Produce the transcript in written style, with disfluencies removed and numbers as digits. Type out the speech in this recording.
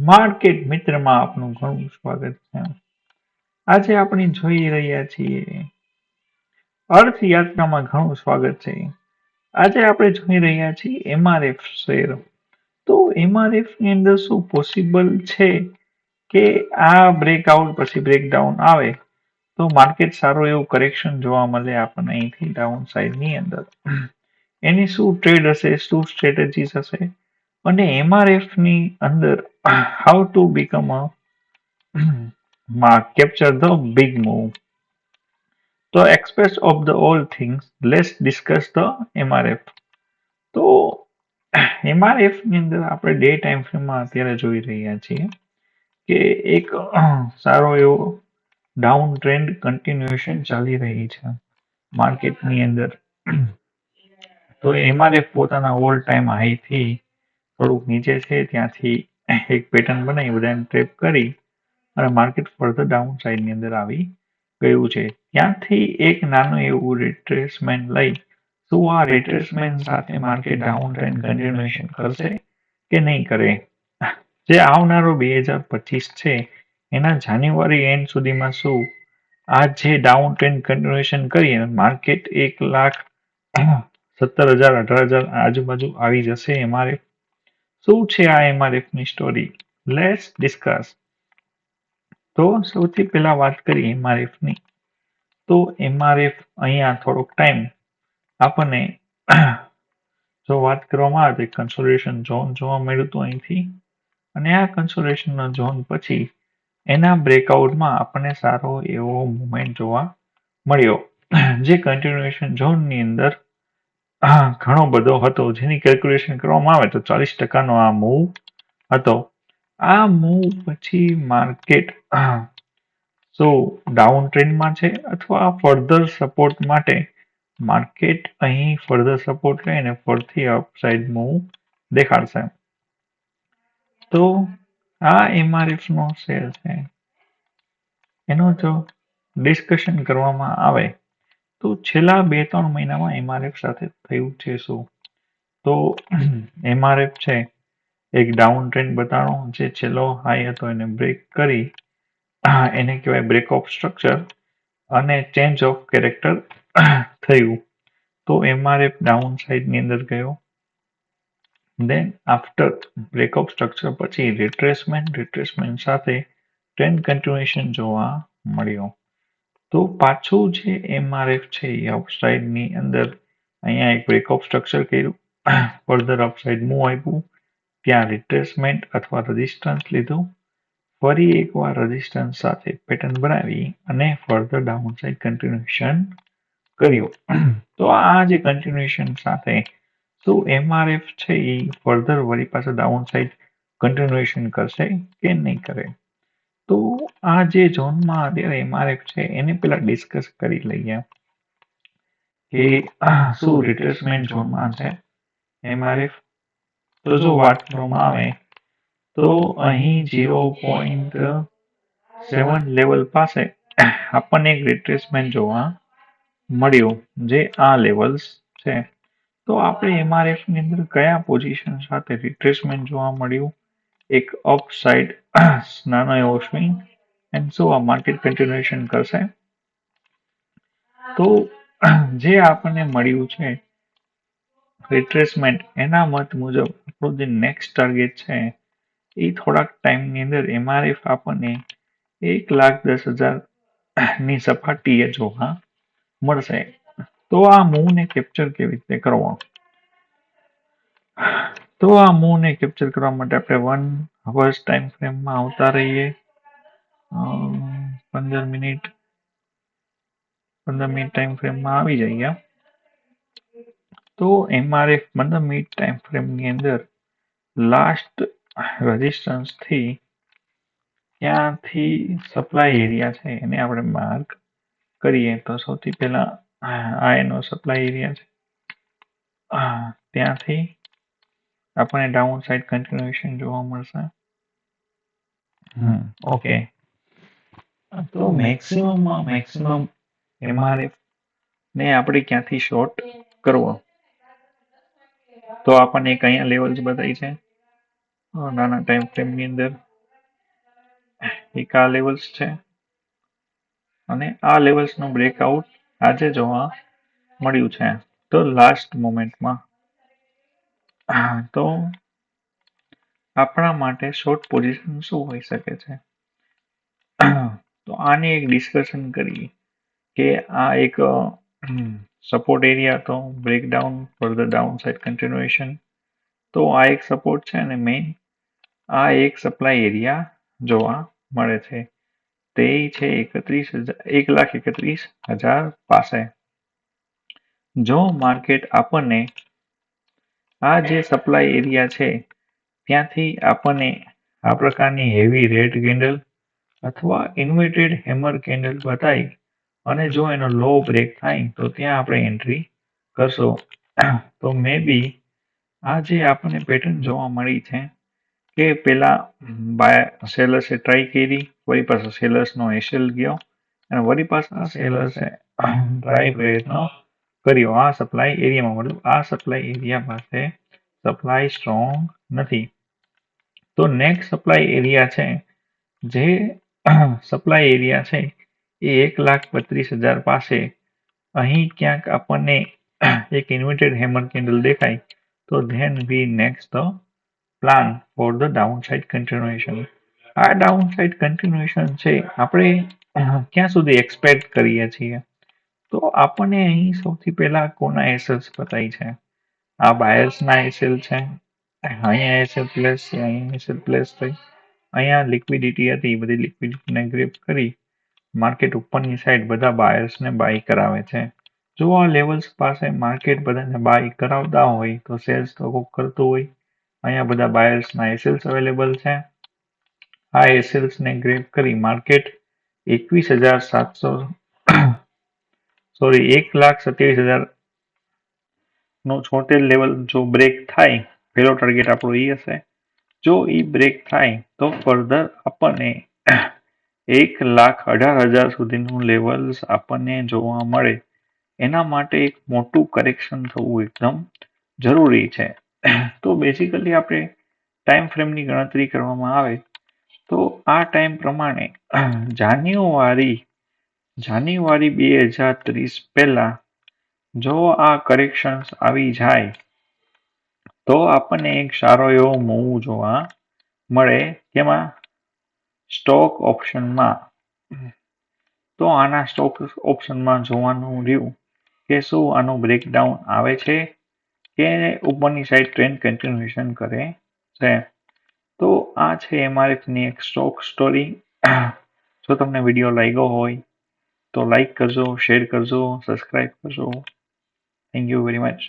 Market મિત્રમાં આપનું ઘણું સ્વાગત છે. આજે આપણે જોઈ રહ્યા છીએ અર્થયાત્રામાં ઘણું સ્વાગત છે. આજે આપણે જોઈ રહ્યા છીએ એમઆરએફ શેર. તો એમઆરએફ ની અંદર શું પોસિબલ છે કે આ બ્રેકઆઉટ પછી બ્રેકડાઉન આવે તો માર્કેટ સારું એવું કરેક્શન જોવા મળે આપણને અહીંથી ડાઉન સાઈડની અંદર. એની શું ટ્રેડ હશે, શું સ્ટ્રેટેજીસ હશે અને એમઆરએફ ની અંદર how to become a capture the big move. તો express of the all things let's discuss the MRF. તો એમઆરએફ ની અંદર આપણે ડે ટાઈમ ફ્રેમમાં અત્યારે જોઈ રહ્યા છીએ કે એક સારો એવો ડાઉન ટ્રેન્ડ કન્ટિન્યુએશન ચાલી રહી છે માર્કેટની અંદર. તો એમઆરએફ પોતાના ઓલ ટાઈમ હાઈથી થોડુંક નીચે છે ત્યાંથી એક પેટર્ન બનાવી બધાને ટ્રેપ કરી અને માર્કેટ ફર્ધર ડાઉન સાઈડની અંદર આવી ગયું છે. ત્યાંથી એક નાનું એવું રિટ્રેસમેન્ટ લઈ શું આ રિટ્રેસમેન્ટ સાથે માર્કેટ ડાઉન ટ્રેન્ડ કન્ટિન્યુએશન કરશે કે નહીં કરે. જે આવનારો 2025 છે એના જાન્યુઆરી એન્ડ સુધીમાં શું આ જે ડાઉન ટ્રેન્ડ કન્ટિન્યુએશન કરી અને માર્કેટ 1,17,000 18,000 આજુબાજુ આવી જશે એમઆરએફ. શું છે આ એમઆરએફ ની સ્ટોરી, લેટ્સ ડિસ્કસ. તો સૌથી પહેલા વાત કરીએ એમઆરએફ ની. તો એમઆરએફ અહીંયા થોડોક ટાઈમ આપણને જો વાત કરવામાં આવે તો કન્સોલિડેશન ઝોન જોવા મળ્યું હતું અહીંથી અને આ કન્સોલિડેશનના ઝોન પછી એના બ્રેકઆઉટમાં આપણને સારો એવો મુવમેન્ટ જોવા મળ્યો જે કન્ટિન્યુએશન ઝોનની અંદર ઘણો બધો હતો જેની કેલ્ક્યુલેશન કરવામાં આવે તો 40%નો આ મૂવ હતો. આ મૂવ પછી માર્કેટ શું ડાઉન ટ્રેન્ડમાં છે અથવા ફર્ધર સપોર્ટ માટે માર્કેટ અહીં ફર્ધર સપોર્ટ લઈને ફરીથી અપસાઇડ મૂવ દેખાડશે. તો આ એમઆરએફ નો શેર છે એનું જો ડિસ્કશન કરવામાં આવે તો છેલ્લા 2-3 મહિનામાં એમઆરએફ સાથે થયું છે શું. તો એમઆરએફ છે એક ડાઉન ટ્રેન્ડ બતાડો જે છેલ્લો હાઈ હતો એને બ્રેક કરી એને કહેવાય બ્રેક ઓફ સ્ટ્રક્ચર અને ચેન્જ ઓફ કેરેક્ટર થયું. તો એમઆરએફ ડાઉન સાઈડની અંદર ગયો. Then after break of structure પછી રિટ્રેસમેન્ટ સાથે ટ્રેન્ડ કન્ટિન્યુએશન જોવા મળ્યો. તો પાછું જે એમઆરએફ છે એ અપસાઇડની અંદર અહીંયા એક બ્રેક ઓફ સ્ટ્રક્ચર કર્યું, ફર્ધર અપસાઇડ મૂવ આપ્યું, ત્યાં રિટ્રેસમેન્ટ અથવા રેઝિસ્ટન્સ લીધું, ફરી એકવાર રેઝિસ્ટન્સ સાથે પેટર્ન બનાવી અને ફર્ધર ડાઉન સાઇડ કન્ટિન્યુએશન કર્યું. તો આ જે કન્ટિન્યુએશન સાથે શું એમઆરએફ છે એ ફર્ધર વળી પાછા ડાઉન સાઇડ કન્ટિન્યુએશન કરશે કે નહીં કરે. તો આ જે ઝોનમાં અત્યારે એમઆરએફ છે એને પેલા ડિસ્કસ કરી લઈએ કે શું રિટ્રેસમેન્ટ ઝોનમાં છે એમઆરએફ. તો જો વાત કરવામાં આવે તો અહીં 0.7 લેવલ પાસે આપણને એક રિટ્રેસમેન્ટ જોવા મળ્યું જે આ લેવલ્સ છે. તો આપણે એમઆરએફ ની અંદર કયા પોઝિશન સાથે રિટ્રેસમેન્ટ જોવા મળ્યું, એક અપ સાઇડ નાનો એવો સ્વિંગ એન્ડ શું આ માર્કેટ કન્ટિન્યુએશન કરશે. તો જે આપણને મળ્યું છે રિટ્રેસમેન્ટ એના મત મુજબ આપણું જે નેક્સ્ટ ટાર્ગેટ છે એ થોડાક ટાઈમની અંદર એમઆરએફ આપણને 1,10,000 ની સપાટીએ જોવા મળશે. તો આ મૂવને કેપ્ચર કેવી રીતે કરવો. તો આ મૂવને કેપ્ચર કરવા માટે આપણે 1 અવર્સ ટાઈમ ફ્રેમમાં આવતા રહીએ. 15 મિનિટ ટાઈમ ફ્રેમમાં આવી જઈએ. તો એમઆરએફ 15 મિનિટ ટાઈમ ફ્રેમની અંદર લાસ્ટ રેઝિસ્ટન્સ થી ત્યાંથી સપ્લાય એરિયા છે એને આપણે માર્ક કરીએ. તો સૌથી પહેલા આ એનો સપ્લાય એરિયા છે, ત્યાંથી આપણને ડાઉન સાઇડ કન્ટિન્યુએશન જોવા મળશે. ઓકે, તો મેક્સિમમ એમઆરએફ ને આપણે ક્યાંથી શોર્ટ કરવો. તો આપણને એક અહીંયા લેવલ્સ બતાવી છે નાના ટાઈમ ફ્રેમની અંદર એક આ લેવલ્સ છે અને આ લેવલ્સનું બ્રેકઆઉટ આજે જોવા મળ્યું છે. તો લાસ્ટ મોમેન્ટમાં તો આપણા માટે શોર્ટ પોઝિશન શું હોઈ શકે છે? તો આની એક ડિસ્કશન કરીએ કે આ એક સપોર્ટ એરિયા હતો, breakdown further down side continuation. તો આ એક સપોર્ટ છે અને મેઇન આ એક સપ્લાય એરિયા જોવા મળે છે. તે છે 1,31,000 પાસે. જો માર્કેટ આપણને આ જે સપ્લાય એરિયા છે ત્યાંથી આપણને આ પ્રકારની હેવી રેડ કેન્ડલ અથવા ઇન્વર્ટેડ હેમર કેન્ડલ બતાવી અને જો એનો લો બ્રેક થાય તો ત્યાં આપણે એન્ટ્રી કરશો. તો મે બી આ જે આપણને પેટર્ન જોવા મળી છે કે પેલા સેલર્સે ટ્રાય કરી, વળી પાછો સેલર્સનો એસએલ ગયો અને વળી પાછા સેલર્સે ટ્રાય પ્રયત્ન કર્યો આ સપ્લાય એરિયામાં. મતલબ આ સપ્લાય એરિયા પાસે સપ્લાય સ્ટ્રોંગ નથી. તો નેક્સ્ટ સપ્લાય એરિયા છે, જે સપ્લાય એરિયા છે એ 1,32,000 પાસે. અહીં ક્યાંક આપણને એક ઇન્વર્ટેડ હેમર કેન્ડલ દેખાય તો then we next the plan for the downside continuation. આ ડાઉનસાઇડ કન્ટિન્યુએશન છે આપણે ક્યાં સુધી એક્સપેક્ટ કરીએ છીએ? તો આપણને અહીં સૌથી પહેલા કોના એસેલ્સ બતાવી છે? આ બાયર્સના એસેલ છે. અહીંયા એસેલ પ્લેસ છે, અહીંયા એસેલ પ્લેસ થઈ, અહીંયા લિક્વિડિટી હતી, બધી લિક્વિડિટીને ગ્રેપ કરી માર્કેટ ઉપરની સાઈડ બધા બાયર્સને બાય કરાવે છે. જો આ લેવલ્સ પાસે માર્કેટ બધાને બાય કરાવતા હોય તો સેલ્સ તો કોક કરતું હોય. અહીંયા બધા બાયર્સના એસેલ્સ અવેલેબલ છે. આ એસેલ્સને ગ્રેપ કરી માર્કેટ 1,27,000 નો 76 લેવલ જો બ્રેક થાય, પહેલો ટાર્ગેટ આપણો એ હશે. જો એ બ્રેક થાય તો ફર્ધર આપણને 1,18,000 સુધીનું લેવલ્સ આપણને જોવા મળે. એના માટે એક મોટું કરેક્શન થવું એકદમ જરૂરી છે. તો બેઝિકલી આપણે ટાઈમ ફ્રેમની ગણતરી કરવામાં આવે તો આ ટાઈમ પ્રમાણે જાન્યુઆરી 2030 પહેલા જો આ કરેક્શન્સ આવી જાય તો આપણને એક સારો એવો મૂવ જોવા મળે. કેમાં? સ્ટોક ઓપ્શનમાં. તો આના સ્ટોક ઓપ્શનમાં જોવાનું રહ્યું કે શું આનું બ્રેકડાઉન આવે છે કે ઉપરની સાઈડ ટ્રેન્ડ કન્ટિન્યુએશન કરે છે. તો આ છે એમઆરએફની એક સ્ટોક સ્ટોરી. જો તમને વિડીયો લાગ્યો હોય તો લાઈક કરજો, શેર કરજો, સબસ્ક્રાઈબ કરજો. Thank you very much.